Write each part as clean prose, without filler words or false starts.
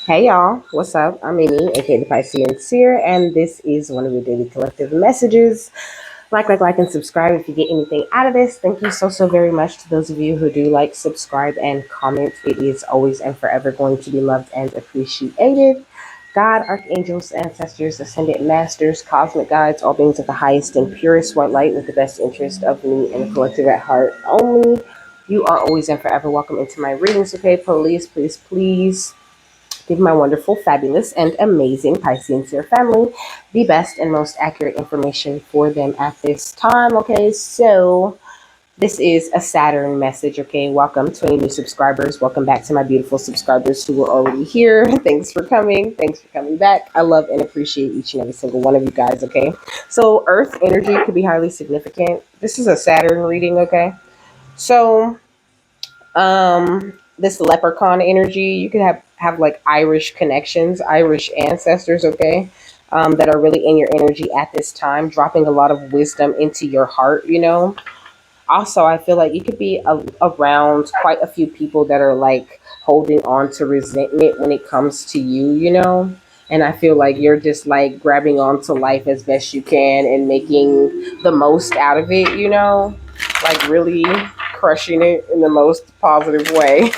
Hey y'all, what's up? I'm Amy, aka the Piscean Seer, and this is one of your daily collective messages. Like, and subscribe if you get anything out of this. Thank you so very much to those of you who do like, subscribe, and comment. It is always and forever going to be loved and appreciated. God, archangels, ancestors, ascended masters, cosmic guides, all beings of the highest and purest white light with the best interest of me and the collective at heart only. You are always and forever welcome into my readings, okay? Please give my wonderful, fabulous, and amazing Piscean Seer family the best and most accurate information for them at this time. Okay, so this is a Saturn message. Okay, welcome to any new subscribers. Welcome back to my beautiful subscribers who were already here. Thanks for coming. Thanks for coming back. I love and appreciate each and every single one of you guys. Okay, so Earth energy could be highly significant. This is a Saturn reading. Okay, so this leprechaun energy, you could have like Irish connections, Irish ancestors, okay, that are really in your energy at this time, dropping a lot of wisdom into your heart, also, I feel like you could be around quite a few people that are like holding on to resentment when it comes to you. And I feel like you're just like grabbing onto life as best you can and making the most out of it. Like really crushing it in the most positive way.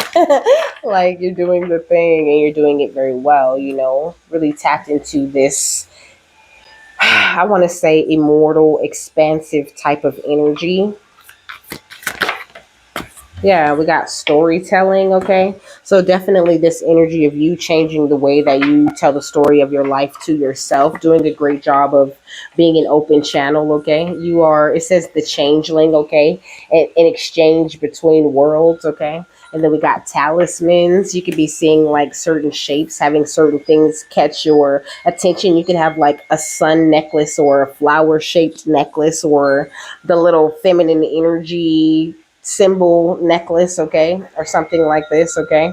Like you're doing the thing and you're doing it very well. Really tapped into this, I want to say, immortal, expansive type of energy. Yeah, we got storytelling, okay? So definitely this energy of you changing the way that you tell the story of your life to yourself, doing a great job of being an open channel, okay? You are, it says the changeling, okay? An exchange between worlds, okay? And then we got talismans. You could be seeing like certain shapes, having certain things catch your attention. You could have like a sun necklace or a flower shaped necklace or the little feminine energy symbol necklace, okay, or something like this, okay.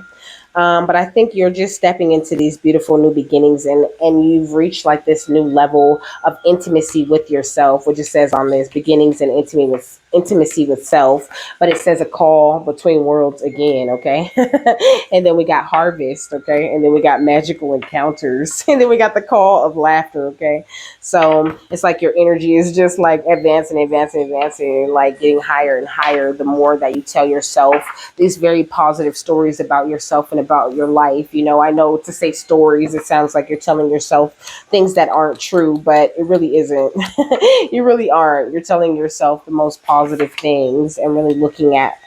But I think you're just stepping into these beautiful new beginnings, and you've reached like this new level of intimacy with yourself, which it says on this beginnings and intimacy with self. But it says a call between worlds again, okay. And then we got harvest, okay, and then we got magical encounters, and then we got the call of laughter, okay. So it's like your energy is just like advancing, like getting higher and higher the more that you tell yourself these very positive stories about yourself and about your life. I know to say stories, it sounds like you're telling yourself things that aren't true, but it really isn't. You really aren't. You're telling yourself the most positive things and really looking at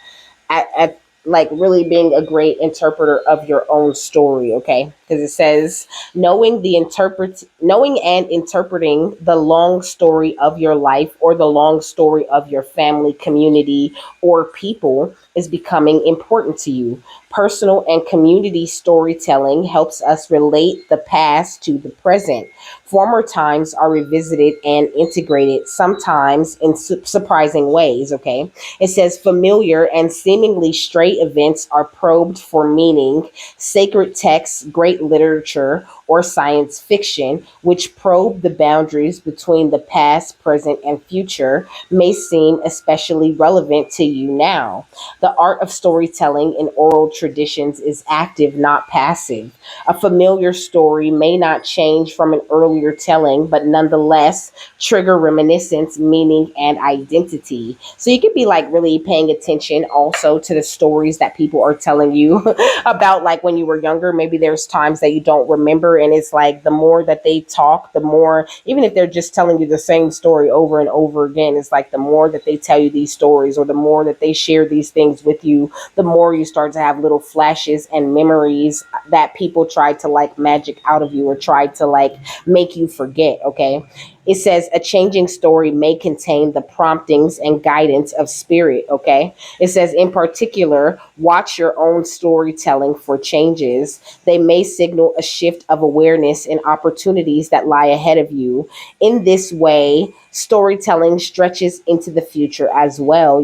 like really being a great interpreter of your own story, okay? Because it says knowing and interpreting the long story of your life or the long story of your family, community, or people is becoming important to you. Personal and community storytelling helps us relate the past to the present. Former times are revisited and integrated, sometimes in surprising ways, okay? It says familiar and seemingly stray events are probed for meaning. Sacred texts, great literature, or science fiction, which probe the boundaries between the past, present, and future, may seem especially relevant to you now. The art of storytelling in oral traditions is active, not passive. A familiar story may not change from an earlier telling, but nonetheless trigger reminiscence, meaning, and identity. So you could be like really paying attention also to the stories that people are telling you about, like when you were younger. Maybe there's times that you don't remember, and it's like the more that they talk, the more, even if they're just telling you the same story over and over again, it's like the more that they tell you these stories or the more that they share these things with you, the more you start to have little flashes and memories that people tried to like magic out of you or tried to like make you forget, okay? It says a changing story may contain the promptings and guidance of spirit, okay? It says, in particular, watch your own storytelling for changes. They may signal a shift of awareness and opportunities that lie ahead of you. In this way, storytelling stretches into the future as well.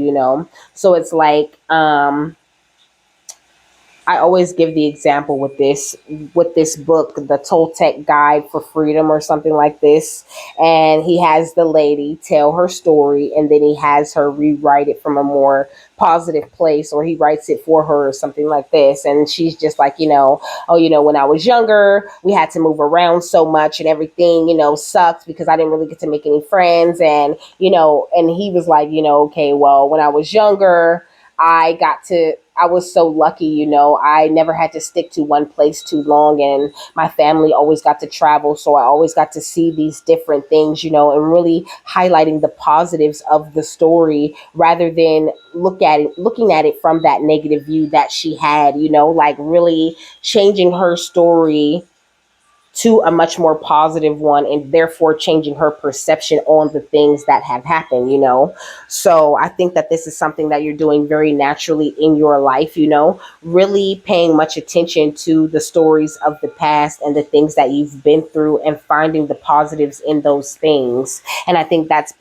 So it's like, I always give the example with this book, the Toltec Guide for Freedom or something like this. And he has the lady tell her story and then he has her rewrite it from a more positive place, or he writes it for her or something like this. And she's just like, oh, when I was younger, we had to move around so much and everything, sucked because I didn't really get to make any friends. And, and he was like, okay, well, when I was younger, I was so lucky, I never had to stick to one place too long, and my family always got to travel. So I always got to see these different things, and really highlighting the positives of the story rather than looking at it from that negative view that she had, like really changing her story to a much more positive one, and therefore changing her perception on the things that have happened. So I think that this is something that you're doing very naturally in your life, really paying much attention to the stories of the past and the things that you've been through and finding the positives in those things. And I think that's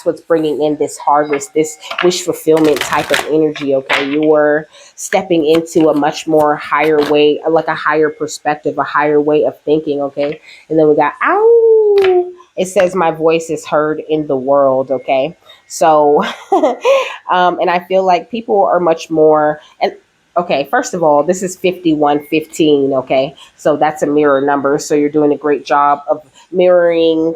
what's bringing in this harvest, this wish fulfillment type of energy. Okay, you're stepping into a much more higher way, like a higher perspective, a higher way of thinking. Okay, and then we got ow. It says my voice is heard in the world. Okay, so and I feel like people are much more and. Okay, first of all, this is 5115. Okay, so that's a mirror number. So you're doing a great job of mirroring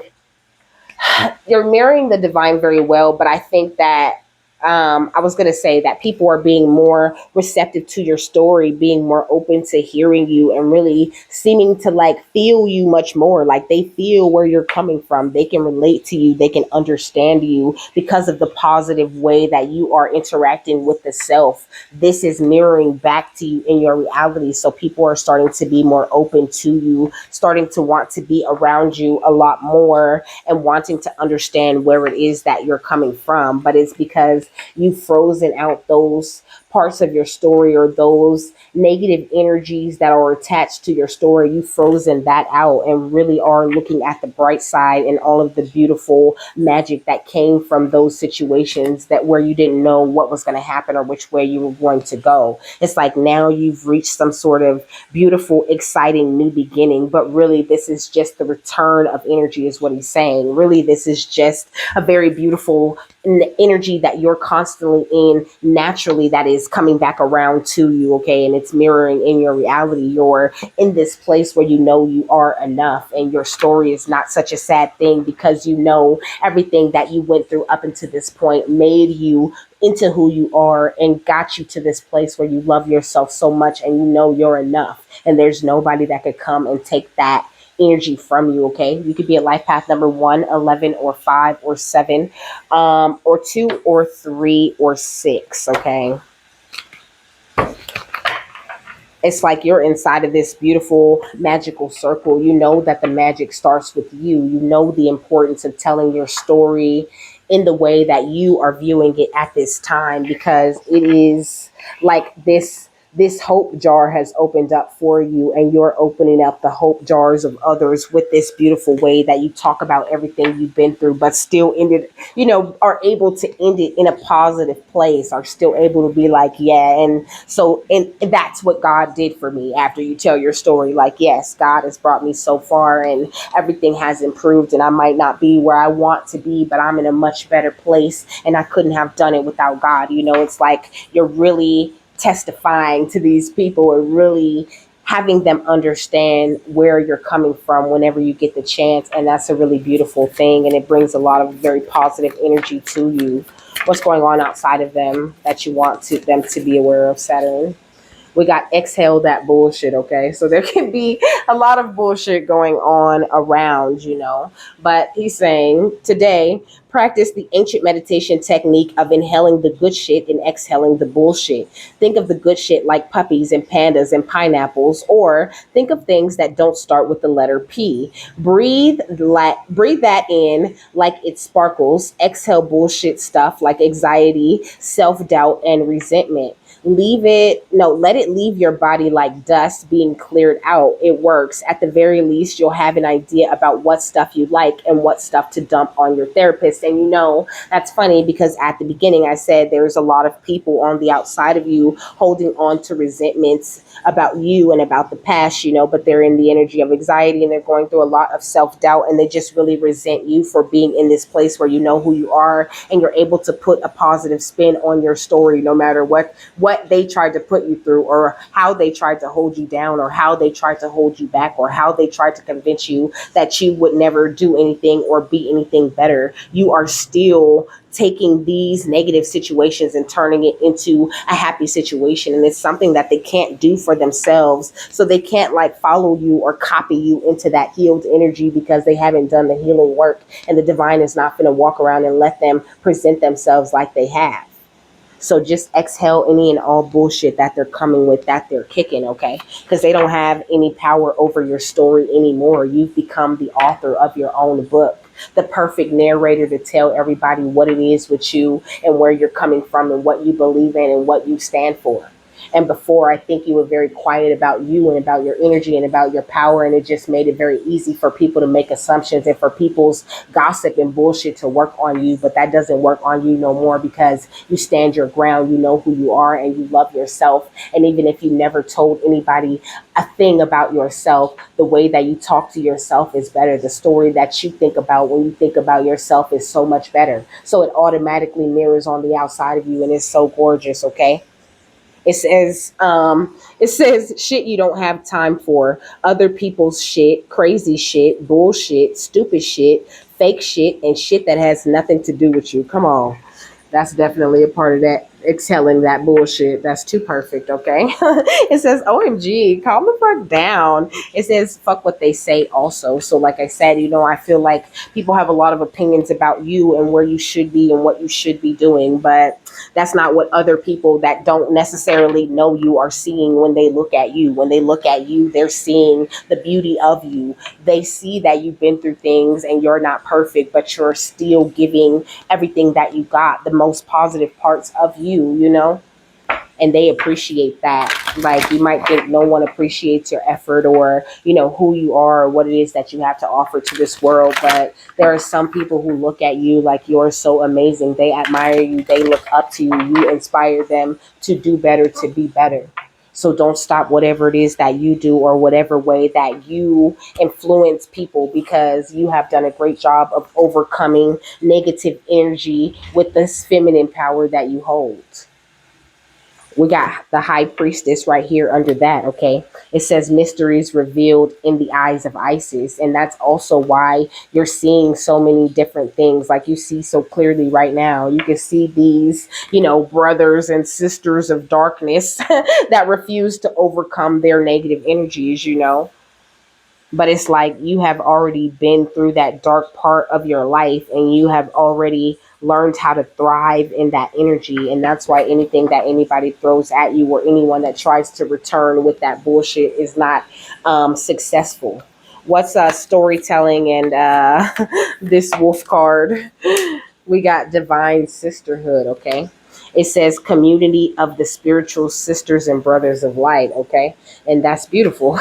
you're mirroring the divine very well, but I think that I was going to say that people are being more receptive to your story, being more open to hearing you, and really seeming to like feel you much more. Like they feel where you're coming from. They can relate to you. They can understand you because of the positive way that you are interacting with the self. This is mirroring back to you in your reality. So people are starting to be more open to you, starting to want to be around you a lot more and wanting to understand where it is that you're coming from. But it's because you've frozen out those parts of your story or those negative energies that are attached to your story. You've frozen that out and really are looking at the bright side and all of the beautiful magic that came from those situations that where you didn't know what was going to happen or which way you were going to go. It's like now you've reached some sort of beautiful, exciting new beginning, but really this is just the return of energy is what he's saying. Really, this is just a very beautiful energy that you're constantly in naturally that is coming back around to you. Okay, and it's mirroring in your reality. You're in this place where you are enough and your story is not such a sad thing because everything that you went through up until this point made you into who you are and got you to this place where you love yourself so much and you're enough, and there's nobody that could come and take that energy from you. Okay, you could be a life path number 1, 11, or 5 or 7, or 2 or 3 or 6. Okay, it's like you're inside of this beautiful magical circle. You know that the magic starts with you. You know the importance of telling your story in the way that you are viewing it at this time, because it is like this hope jar has opened up for you, and you're opening up the hope jars of others with this beautiful way that you talk about everything you've been through, but still are able to end it in a positive place, are still able to be like, yeah. And that's what God did for me after you tell your story. Like, yes, God has brought me so far and everything has improved, and I might not be where I want to be, but I'm in a much better place, and I couldn't have done it without God. It's like you're really testifying to these people and really having them understand where you're coming from whenever you get the chance. And that's a really beautiful thing. And it brings a lot of very positive energy to you. What's going on outside of them that you want them to be aware of, Saturn? We got exhale that bullshit. Okay, so there can be a lot of bullshit going on around, but he's saying today practice the ancient meditation technique of inhaling the good shit and exhaling the bullshit. Think of the good shit like puppies and pandas and pineapples, or think of things that don't start with the letter P. Breathe that in like it sparkles. Exhale bullshit stuff like anxiety, self-doubt, and resentment. Leave it, no, let it leave your body like dust being cleared out. It works. At the very least, you'll have an idea about what stuff you like and what stuff to dump on your therapist. And that's funny because at the beginning I said there's a lot of people on the outside of you holding on to resentments about you and about the past, but they're in the energy of anxiety and they're going through a lot of self doubt, and they just really resent you for being in this place where you know who you are and you're able to put a positive spin on your story no matter what they tried to put you through, or how they tried to hold you down, or how they tried to hold you back, or how they tried to convince you that you would never do anything or be anything better. You are still taking these negative situations and turning it into a happy situation, and it's something that they can't do for themselves, so they can't like follow you or copy you into that healed energy because they haven't done the healing work, and the divine is not going to walk around and let them present themselves like they have. So just exhale any and all bullshit that they're coming with, that they're kicking, okay? Because they don't have any power over your story anymore. You've become the author of your own book, the perfect narrator to tell everybody what it is with you and where you're coming from and what you believe in and what you stand for. And before, I think you were very quiet about you and about your energy and about your power. And it just made it very easy for people to make assumptions and for people's gossip and bullshit to work on you. But that doesn't work on you no more because you stand your ground. You know who you are and you love yourself. And even if you never told anybody a thing about yourself, the way that you talk to yourself is better. The story that you think about when you think about yourself is so much better. So it automatically mirrors on the outside of you, and it's so gorgeous, okay? It says shit you don't have time for. Other people's shit, crazy shit, bullshit, stupid shit, fake shit, and shit that has nothing to do with you. Come on. That's definitely a part of that exhaling that bullshit. That's too perfect, okay? It says, OMG, calm the fuck down. It says, fuck what they say also. So, like I said, I feel like people have a lot of opinions about you and where you should be and what you should be doing, but that's not what other people that don't necessarily know you are seeing when they look at you. When they look at you, they're seeing the beauty of you. They see that you've been through things and you're not perfect, but you're still giving everything that you got, the most positive parts of you, and they appreciate that. Like, you might think no one appreciates your effort or, who you are or what it is that you have to offer to this world. But there are some people who look at you like you're so amazing. They admire you. They look up to you. You inspire them to do better, to be better. So don't stop whatever it is that you do or whatever way that you influence people, because you have done a great job of overcoming negative energy with this feminine power that you hold. We got the high priestess right here under that, okay? It says mysteries revealed in the eyes of Isis. And that's also why you're seeing so many different things. Like you see so clearly right now. You can see these, brothers and sisters of darkness that refuse to overcome their negative energies. But it's like you have already been through that dark part of your life and you have already learned how to thrive in that energy. And that's why anything that anybody throws at you or anyone that tries to return with that bullshit is not successful. What's storytelling and this wolf card? We got divine sisterhood, okay? It says community of the spiritual sisters and brothers of light, okay? And that's beautiful.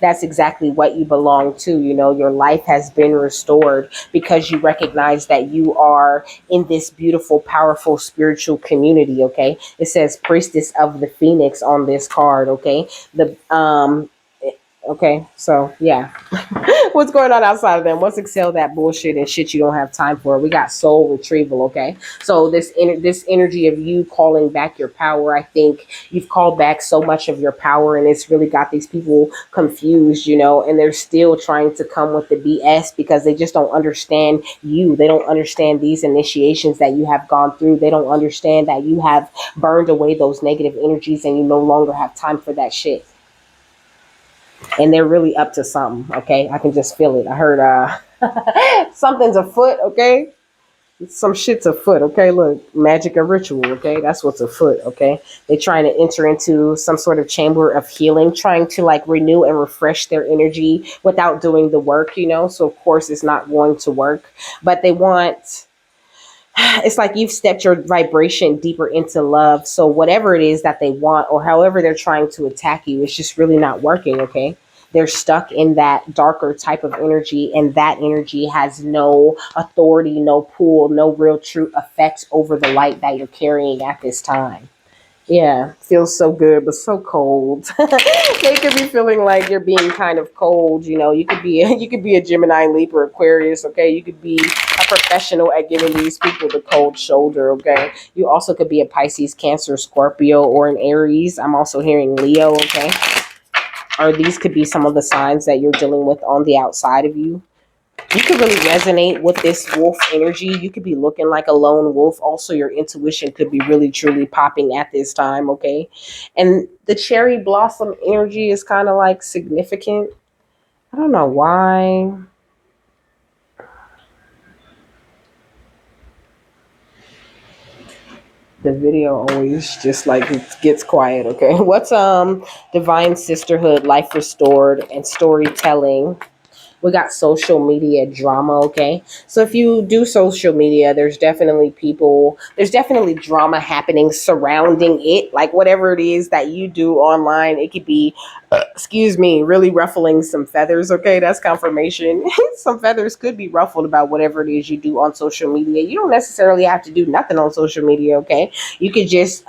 That's exactly what you belong to. Your life has been restored because you recognize that you are in this beautiful, powerful spiritual community, okay? It says priestess of the phoenix on this card, okay? Okay, so yeah. What's going on outside of them? Let's exhale that bullshit and shit you don't have time for. We got soul retrieval, okay? So this energy of you calling back your power, I think you've called back so much of your power, and it's really got these people confused, and they're still trying to come with the BS because they just don't understand you. They don't understand these initiations that you have gone through. They don't understand that you have burned away those negative energies and you no longer have time for that shit. And they're really up to something, okay? I can just feel it. I heard something's afoot, okay? Some shit's afoot, okay? Look, magic and ritual, okay? That's what's afoot, okay? They're trying to enter into some sort of chamber of healing, trying to like renew and refresh their energy without doing the work, So of course it's not going to work. But they want It's like you've stepped your vibration deeper into love. So whatever it is that they want or however they're trying to attack you, it's just really not working, okay? They're stuck in that darker type of energy, and that energy has no authority, no pull, no real true effect over the light that you're carrying at this time. Yeah, feels so good, but so cold. They could be feeling like you're being kind of cold. You know, you could be you could be a Gemini, Libra, Aquarius. Okay, you could be a professional at giving these people the cold shoulder. Okay, you also could be a Pisces, Cancer, Scorpio, or an Aries. I'm also hearing Leo. Okay, or these could be some of the signs that you're dealing with on the outside of you. You could really resonate with this wolf energy. You could be looking like a lone wolf. Also, your intuition could be really truly popping at this time, okay? And the cherry blossom energy is kind of like significant. I don't know why. The video always just like it gets quiet, okay? What's divine sisterhood, life restored, and storytelling? We got social media drama, okay? So if you do social media, there's definitely drama happening surrounding it. Like whatever it is that you do online, it could be, excuse me, really ruffling some feathers, okay? That's confirmation. Some feathers could be ruffled about whatever it is you do on social media. You don't necessarily have to do nothing on social media, okay? You could just,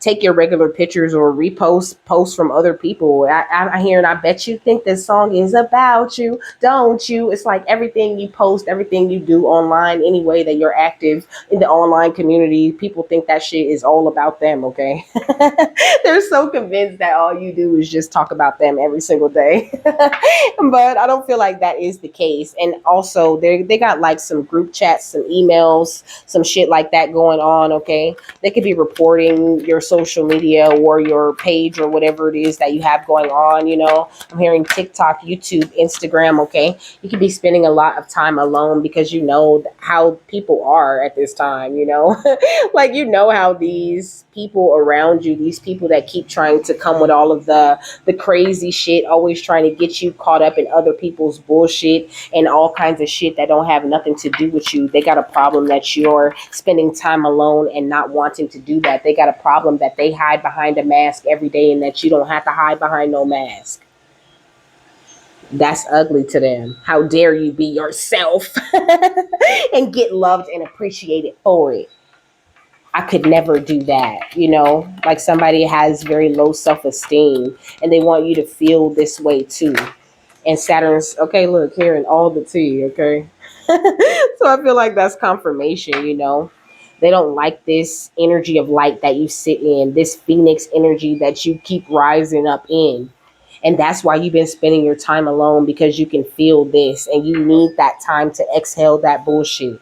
take your regular pictures or repost posts from other people. I hear and I bet you think this song is about you, don't you? It's like everything you post, everything you do online, any way that you're active in the online community, people think that shit is all about them, okay? They're so convinced that all you do is just talk about them every single day. But I don't feel like that is the case. And also they got like some group chats, some emails, some shit like that going on, okay? They could be reporting your social media or your page or whatever it is that you have going on, you know. I'm hearing TikTok, YouTube, Instagram, okay? You could be spending a lot of time alone because you know how people are at this time, you know. Like you know how these people around you, these people that keep trying to come with all of the crazy shit, always trying to get you caught up in other people's bullshit and all kinds of shit that don't have nothing to do with you. They got a problem that you're spending time alone and not wanting to do that. They got a problem that they hide behind a mask every day and that you don't have to hide behind no mask. That's ugly to them. How dare you be yourself and get loved and appreciated for it? I could never do that, you know? Like somebody has very low self esteem and they want you to feel this way too. And Saturn's, okay, look, here in all the tea, okay? So I feel like that's confirmation, you know? They don't like this energy of light that you sit in, this phoenix energy that you keep rising up in. And that's why you've been spending your time alone because you can feel this and you need that time to exhale that bullshit.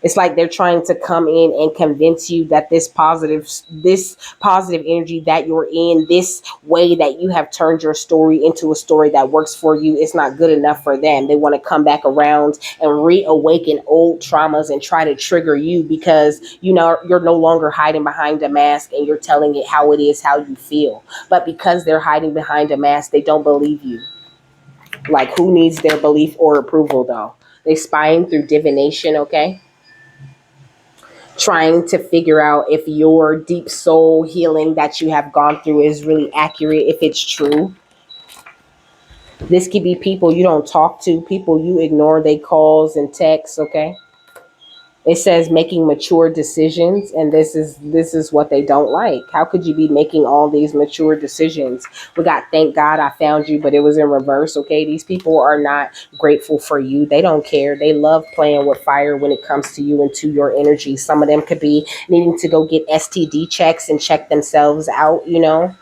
It's like they're trying to come in and convince you that this positive energy that you're in, this way that you have turned your story into a story that works for you, is not good enough for them. They want to come back around and reawaken old traumas and try to trigger you because you know you're no longer hiding behind a mask and you're telling it how it is, how you feel. But because they're hiding behind a mask, they don't believe you. Like who needs their belief or approval though? They spying through divination, okay? Trying to figure out if your deep soul healing that you have gone through is really accurate, if it's true. This could be people you don't talk to, people you ignore they calls and texts, okay? It says making mature decisions, and this is what they don't like. How could you be making all these mature decisions? We got thank God I found you, but it was in reverse, okay? These people are not grateful for you. They don't care. They love playing with fire when it comes to you and to your energy. Some of them could be needing to go get STD checks and check themselves out, you know?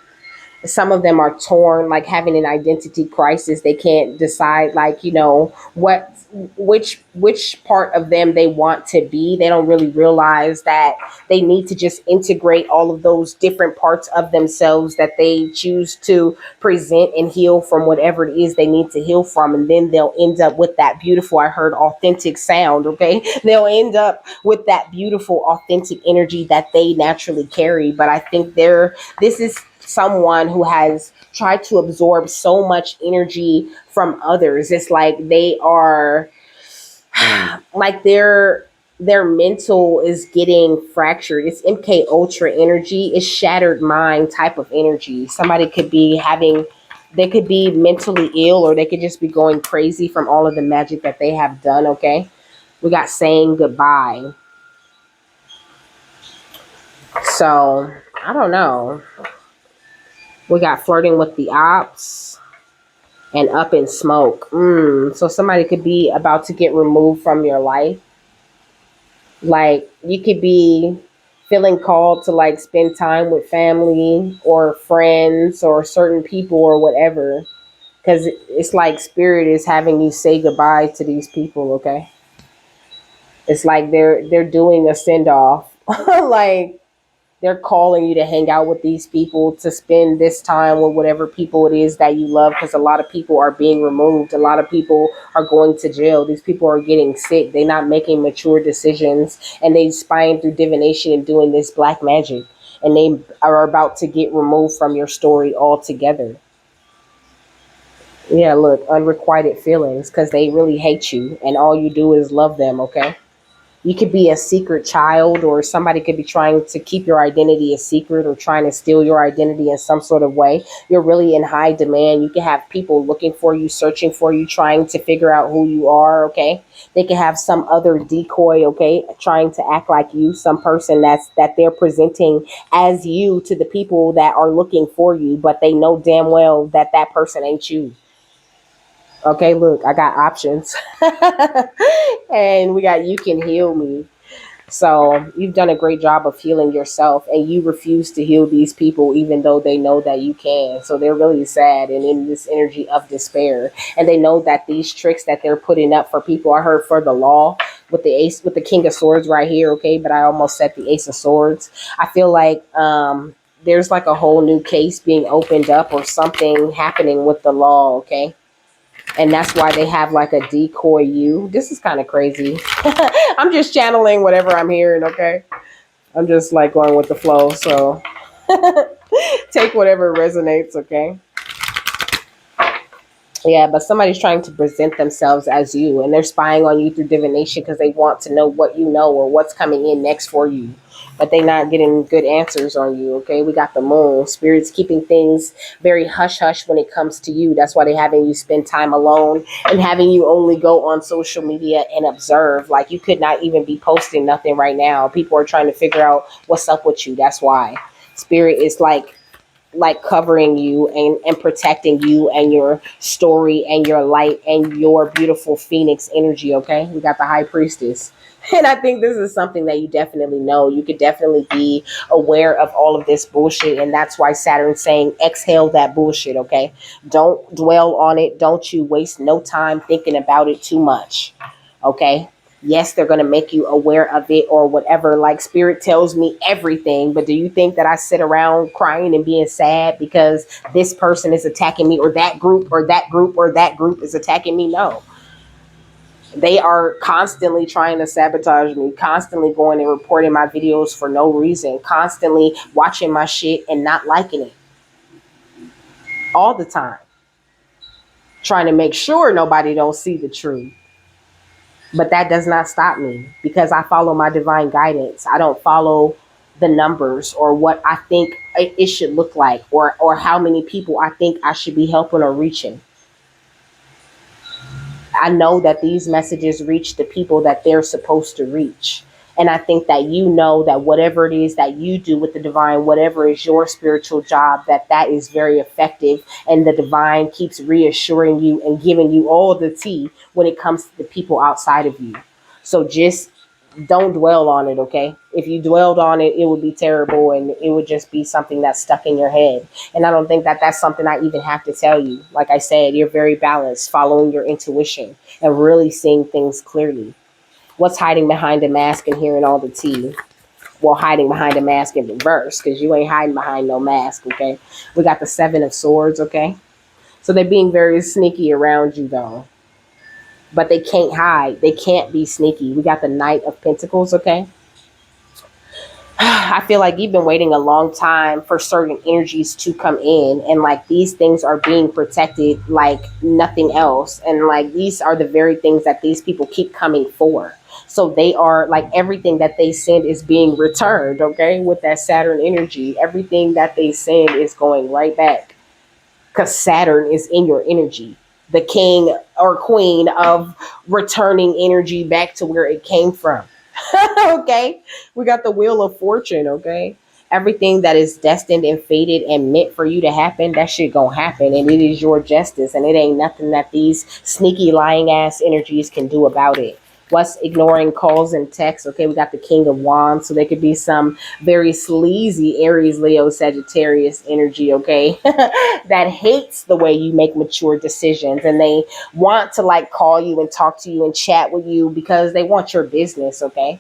Some of them are torn, like having an identity crisis. They can't decide, like, you know, which part of them they want to be. They don't really realize that they need to just integrate all of those different parts of themselves that they choose to present and heal from whatever it is they need to heal from, and then they'll end up with that beautiful, I heard authentic sound, okay? They'll end up with that beautiful authentic energy that they naturally carry. But I think this is someone who has tried to absorb so much energy from others. It's like they are like their mental is getting fractured. It's MK Ultra energy. It's shattered mind type of energy. Somebody could be having, they could be mentally ill, or they could just be going crazy from all of the magic that they have done. Okay, we got saying goodbye. So I don't know. We got flirting with the ops and up in smoke. So somebody could be about to get removed from your life. Like you could be feeling called to like spend time with family or friends or certain people or whatever, because it's like spirit is having you say goodbye to these people. Okay, it's like they're doing a send off. Like they're calling you to hang out with these people, to spend this time with whatever people it is that you love, because a lot of people are being removed, a lot of people are going to jail, these people are getting sick, they're not making mature decisions, and they spying through divination and doing this black magic, and they are about to get removed from your story altogether. Yeah, look, unrequited feelings, because they really hate you and all you do is love them. Okay, you could be a secret child, or somebody could be trying to keep your identity a secret or trying to steal your identity in some sort of way. You're really in high demand. You can have people looking for you, searching for you, trying to figure out who you are. Okay, they can have some other decoy, okay, trying to act like you, some person that they're presenting as you to the people that are looking for you, but they know damn well that that person ain't you. Okay, look, I got options. And we got you can heal me. So you've done a great job of healing yourself, and you refuse to heal these people even though they know that you can. So they're really sad and in this energy of despair. And they know that these tricks that they're putting up for people, I heard for the law with the ace, with the king of swords right here, okay, but I almost said the ace of swords. I feel like there's like a whole new case being opened up or something happening with the law, okay? And that's why they have like a decoy you. This is kind of crazy. I'm just channeling whatever I'm hearing, okay? I'm just like going with the flow. So take whatever resonates, okay? Yeah, but somebody's trying to present themselves as you, and they're spying on you through divination because they want to know what you know or what's coming in next for you. But they're not getting good answers on you, okay? We got the moon. Spirit's keeping things very hush hush when it comes to you. That's why they're having you spend time alone and having you only go on social media and observe. Like you could not even be posting nothing right now. People are trying to figure out what's up with you. That's why. Spirit is like covering you and protecting you and your story and your light and your beautiful phoenix energy. Okay, we got the high priestess. And I think this is something that you definitely know. You could definitely be aware of all of this bullshit. And that's why Saturn's saying exhale that bullshit, okay? Don't dwell on it. Don't you waste no time thinking about it too much, okay? Yes, they're going to make you aware of it or whatever. Like spirit tells me everything. But do you think that I sit around crying and being sad because this person is attacking me, or that group or that group or that group is attacking me? No. They are constantly trying to sabotage me, constantly going and reporting my videos for no reason, constantly watching my shit and not liking it all the time, trying to make sure nobody don't see the truth. But that does not stop me because I follow my divine guidance. I don't follow the numbers or what I think it should look like, or how many people I think I should be helping or reaching. I know that these messages reach the people that they're supposed to reach. And I think that you know that whatever it is that you do with the divine, whatever is your spiritual job, that that is very effective. And the divine keeps reassuring you and giving you all the tea when it comes to the people outside of you. So just don't dwell on it, okay? If you dwelled on it, it would be terrible and it would just be something that's stuck in your head. And I don't think that that's something I even have to tell you. Like I said, you're very balanced, following your intuition and really seeing things clearly. What's hiding behind a mask and hearing all the tea? Well, hiding behind a mask in reverse, because you ain't hiding behind no mask, okay? We got the Seven of Swords, okay? So they're being very sneaky around you, though. But they can't hide. They can't be sneaky. We got the Knight of Pentacles, okay? I feel like you've been waiting a long time for certain energies to come in, and like these things are being protected like nothing else. And like these are the very things that these people keep coming for. So they are like everything that they send is being returned, okay? With that Saturn energy, everything that they send is going right back because Saturn is in your energy, the king or queen of returning energy back to where it came from. Okay, we got the wheel of fortune. Okay, everything that is destined and fated and meant for you to happen, that shit gonna happen, and it is your justice, and it ain't nothing that these sneaky lying ass energies can do about it. What's ignoring calls and texts? Okay, we got the king of wands, so there could be some very sleazy Aries, Leo, Sagittarius energy, okay, that hates the way you make mature decisions, and they want to like call you and talk to you and chat with you because they want your business, okay?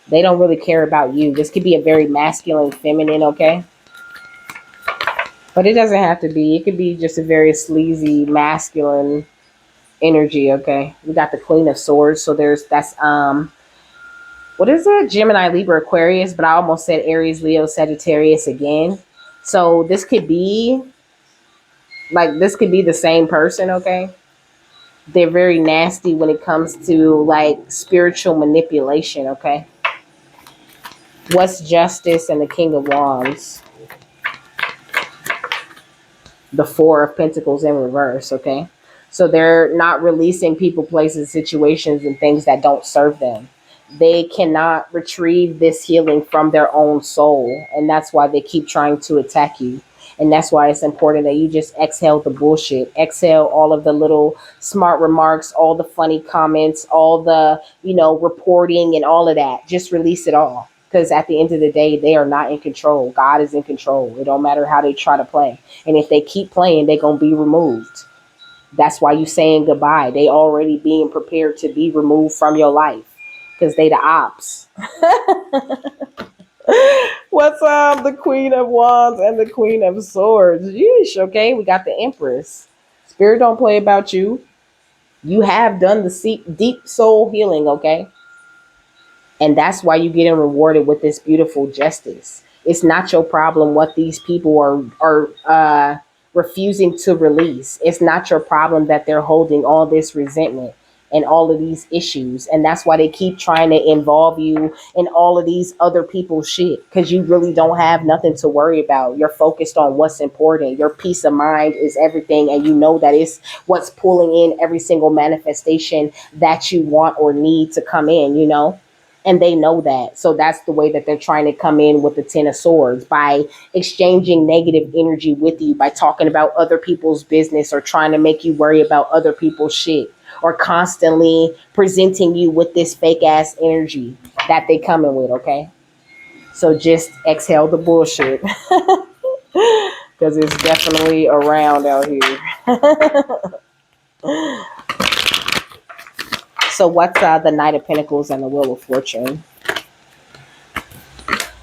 They don't really care about you. This could be a very masculine, feminine, okay? But it doesn't have to be. It could be just a very sleazy, masculine energy, okay? We got the Queen of Swords, so that's what is it? Gemini, Libra, Aquarius, but I almost said Aries, Leo, Sagittarius again. So this could be the same person, okay? They're very nasty when it comes to like spiritual manipulation, okay? What's justice and the King of Wands? The Four of Pentacles in reverse, okay? So they're not releasing people, places, situations, and things that don't serve them. They cannot retrieve this healing from their own soul, and that's why they keep trying to attack you. And that's why it's important that you just exhale the bullshit, exhale all of the little smart remarks, all the funny comments, all the, reporting and all of that. Just release it all. Because at the end of the day, they are not in control. God is in control. It don't matter how they try to play. And if they keep playing, they're going to be removed. That's why you saying goodbye. They already being prepared to be removed from your life because they the ops. What's up, the Queen of Wands and the Queen of Swords? Yeesh, okay, we got the Empress. Spirit don't play about you. You have done the deep soul healing, okay? And that's why you're getting rewarded with this beautiful justice. It's not your problem what these people are refusing to release. It's not your problem that they're holding all this resentment and all of these issues. And that's why they keep trying to involve you in all of these other people's shit because you really don't have nothing to worry about. You're focused on what's important. Your peace of mind is everything. And you know that it's what's pulling in every single manifestation that you want or need to come in. And they know that. So that's the way that they're trying to come in with the Ten of Swords by exchanging negative energy with you, by talking about other people's business or trying to make you worry about other people's shit or constantly presenting you with this fake ass energy that they coming with, okay? So just exhale the bullshit because it's definitely around out here. So what's the Knight of Pentacles and the Wheel of Fortune?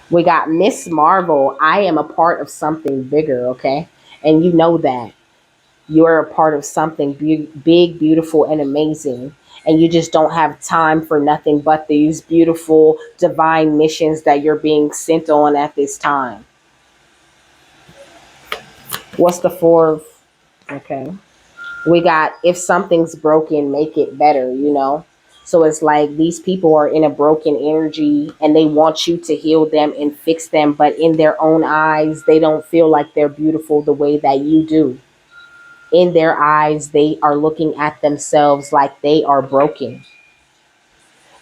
We got Miss Marvel. I am a part of something bigger, okay? And you know that. You're a part of something big, beautiful, and amazing. And you just don't have time for nothing but these beautiful divine missions that you're being sent on at this time. What's the four of? Okay. We got if something's broken, make it better. So it's like these people are in a broken energy and they want you to heal them and fix them, but in their own eyes, they don't feel like they're beautiful the way that you do. In their eyes, they are looking at themselves like they are broken,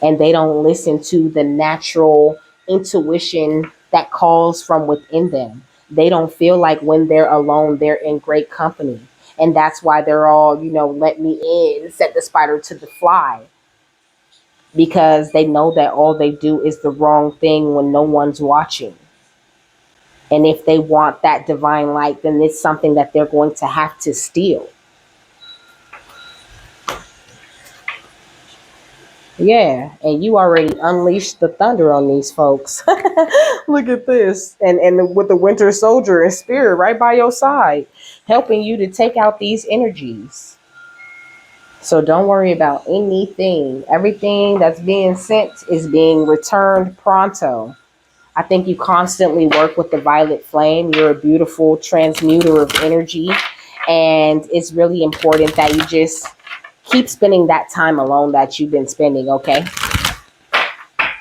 and they don't listen to the natural intuition that calls from within them. They don't feel like when they're alone, they're in great company. And that's why they're all, let me in, set the spider to the fly, because they know that all they do is the wrong thing when no one's watching. And if they want that divine light, then it's something that they're going to have to steal. Yeah, and you already unleashed the thunder on these folks. Look at this. And with the Winter Soldier and Spirit right by your side, helping you to take out these energies. So don't worry about anything. Everything that's being sent is being returned pronto. I think you constantly work with the violet flame. You're a beautiful transmuter of energy. And it's really important that you just keep spending that time alone that you've been spending, okay?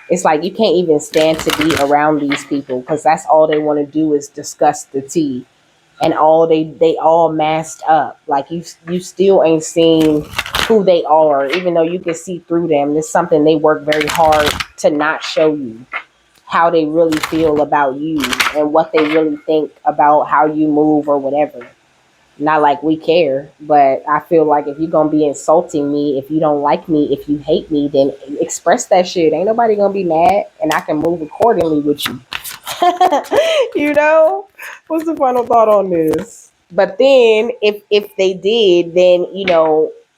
It's like you can't even stand to be around these people because that's all they want to do is discuss the tea. And all they all masked up. Like you still ain't seen who they are, even though you can see through them. It's something they work very hard to not show you how they really feel about you and what they really think about how you move or whatever. Not like we care, but I feel like if you're gonna be insulting me, if you don't like me, if you hate me, then express that shit. Ain't nobody gonna be mad, and I can move accordingly with you. You know, what's the final thought on this? But then, if they did, then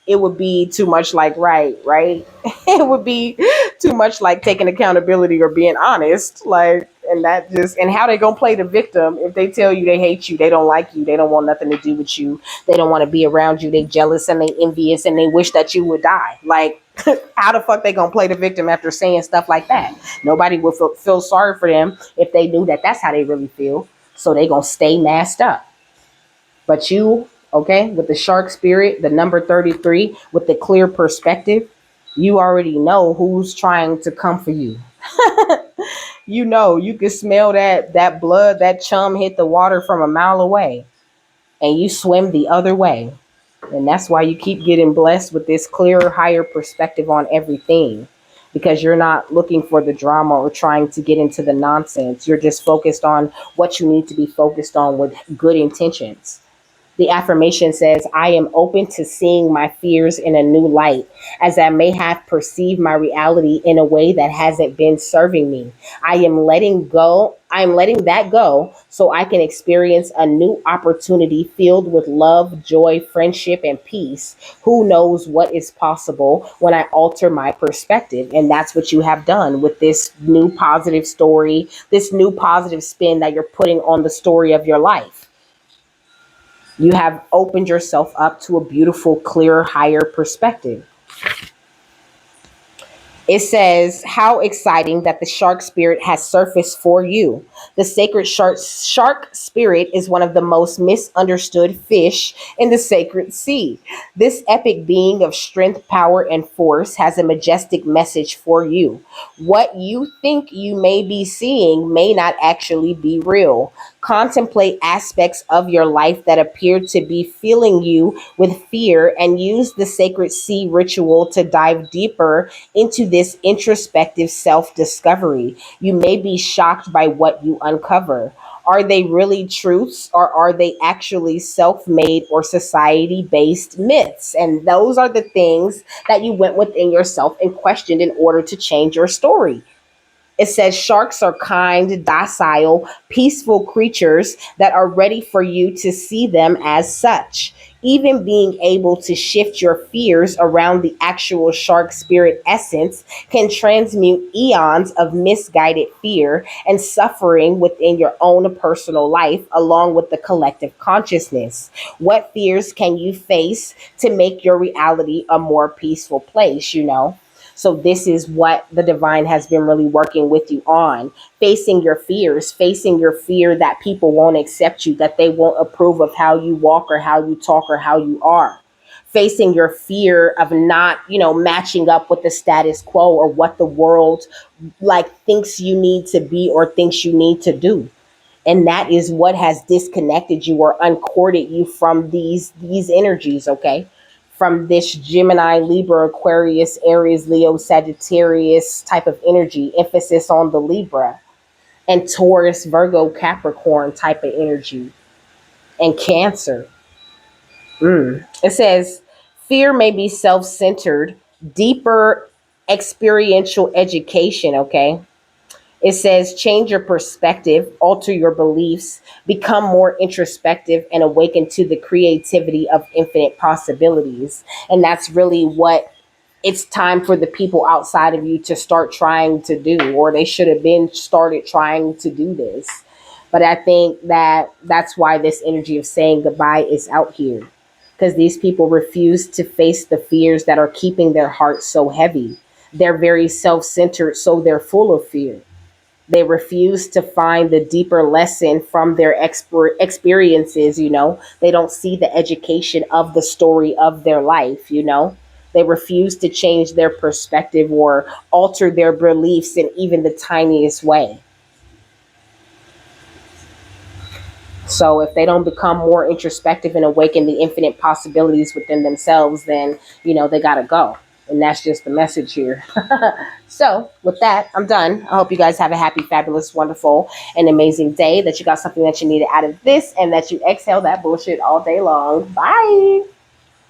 it would be too much like right. It would be too much like taking accountability or being honest, like, and that just and how they gonna play the victim if they tell you they hate you, they don't like you, they don't want nothing to do with you, they don't want to be around you, they jealous and they envious and they wish that you would die. Like, how the fuck they gonna play the victim after saying stuff like that? Nobody would feel sorry for them if they knew that that's how they really feel. So they gonna stay masked up. But you, okay, with the shark spirit, the number 33, with the clear perspective, you already know who's trying to come for you. You can smell that blood, that chum hit the water from a mile away, and you swim the other way. And that's why you keep getting blessed with this clearer, higher perspective on everything. Because you're not looking for the drama or trying to get into the nonsense. You're just focused on what you need to be focused on with good intentions. The affirmation says, I am open to seeing my fears in a new light, as I may have perceived my reality in a way that hasn't been serving me. I am letting go. I am letting that go so I can experience a new opportunity filled with love, joy, friendship, and peace. Who knows what is possible when I alter my perspective? And that's what you have done with this new positive story, this new positive spin that you're putting on the story of your life. You have opened yourself up to a beautiful, clearer, higher perspective. It says, how exciting that the shark spirit has surfaced for you. The sacred shark spirit is one of the most misunderstood fish in the sacred sea. This epic being of strength, power, and force has a majestic message for you. What you think you may be seeing may not actually be real. Contemplate aspects of your life that appear to be filling you with fear and use the sacred sea ritual to dive deeper into this introspective self discovery. You may be shocked by what you uncover. Are they really truths, or are they actually self made or society based myths? And those are the things that you went within yourself and questioned in order to change your story. It says sharks are kind, docile, peaceful creatures that are ready for you to see them as such. Even being able to shift your fears around the actual shark spirit essence can transmute eons of misguided fear and suffering within your own personal life, along with the collective consciousness. What fears can you face to make your reality a more peaceful place, So this is what the divine has been really working with you on. Facing your fears, facing your fear that people won't accept you, that they won't approve of how you walk or how you talk or how you are. Facing your fear of not, matching up with the status quo or what the world like thinks you need to be or thinks you need to do. And that is what has disconnected you or uncorded you from these energies, okay? From this Gemini, Libra, Aquarius, Aries, Leo, Sagittarius type of energy, emphasis on the Libra, and Taurus, Virgo, Capricorn type of energy, and Cancer. It says fear may be self-centered, deeper experiential education, okay? It says change your perspective, alter your beliefs, become more introspective, and awaken to the creativity of infinite possibilities. And that's really what it's time for the people outside of you to start trying to do, or they should have been started trying to do this. But I think that that's why this energy of saying goodbye is out here, because these people refuse to face the fears that are keeping their hearts so heavy. They're very self centered, so they're full of fear. They refuse to find the deeper lesson from their experiences. They don't see the education of the story of their life. They refuse to change their perspective or alter their beliefs in even the tiniest way. So if they don't become more introspective and awaken the infinite possibilities within themselves, then, they got to go. And that's just the message here. So with that, I'm done. I hope you guys have a happy, fabulous, wonderful, and amazing day, that you got something that you needed out of this, and that you exhale that bullshit all day long. Bye.